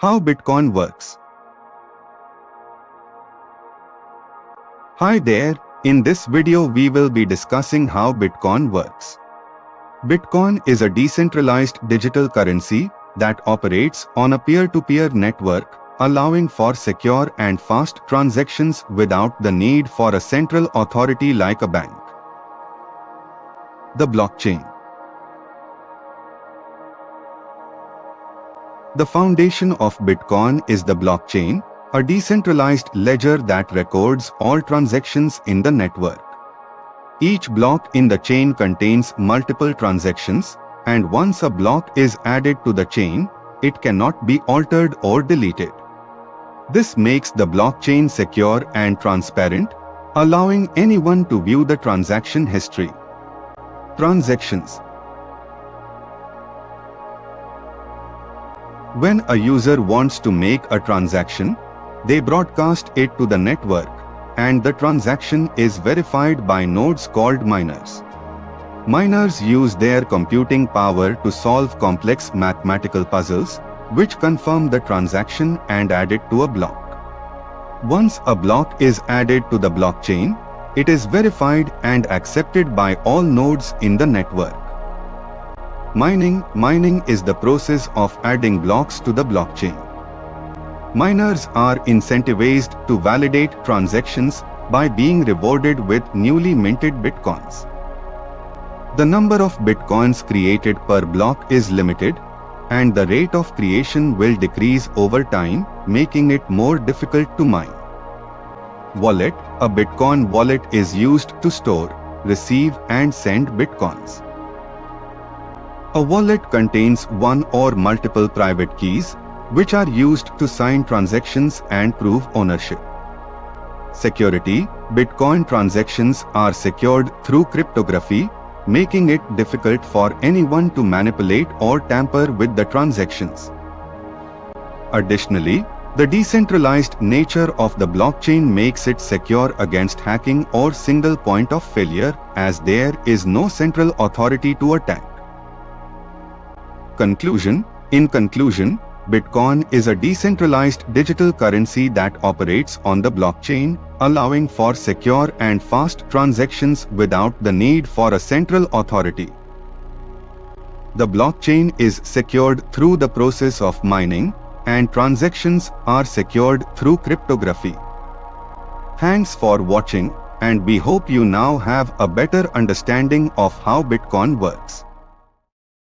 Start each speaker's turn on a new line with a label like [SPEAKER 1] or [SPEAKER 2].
[SPEAKER 1] How Bitcoin works. Hi there, in this video we will be discussing how Bitcoin works. Bitcoin is a decentralized digital currency that operates on a peer-to-peer network, allowing for secure and fast transactions without the need for a central authority like a bank. The blockchain. The foundation of Bitcoin is the blockchain, a decentralized ledger that records all transactions in the network. Each block in the chain contains multiple transactions, and once a block is added to the chain, it cannot be altered or deleted. This makes the blockchain secure and transparent, allowing anyone to view the transaction history. Transactions. When a user wants to make a transaction, they broadcast it to the network, and the transaction is verified by nodes called miners. Miners use their computing power to solve complex mathematical puzzles, which confirm the transaction and add it to a block. Once a block is added to the blockchain, it is verified and accepted by all nodes in the network. Mining is the process of adding blocks to the blockchain. Miners are incentivized to validate transactions by being rewarded with newly minted bitcoins. The number of bitcoins created per block is limited, and the rate of creation will decrease over time, making it more difficult to mine. Wallet. A Bitcoin wallet is used to store, receive, and send bitcoins. A wallet contains one or multiple private keys, which are used to sign transactions and prove ownership. Security. Bitcoin transactions are secured through cryptography, making it difficult for anyone to manipulate or tamper with the transactions. Additionally, the decentralized nature of the blockchain makes it secure against hacking or single point of failure, as there is no central authority to attack. Conclusion. In conclusion, Bitcoin is a decentralized digital currency that operates on the blockchain, allowing for secure and fast transactions without the need for a central authority. The blockchain is secured through the process of mining, and transactions are secured through cryptography. Thanks for watching, and we hope you now have a better understanding of how Bitcoin works.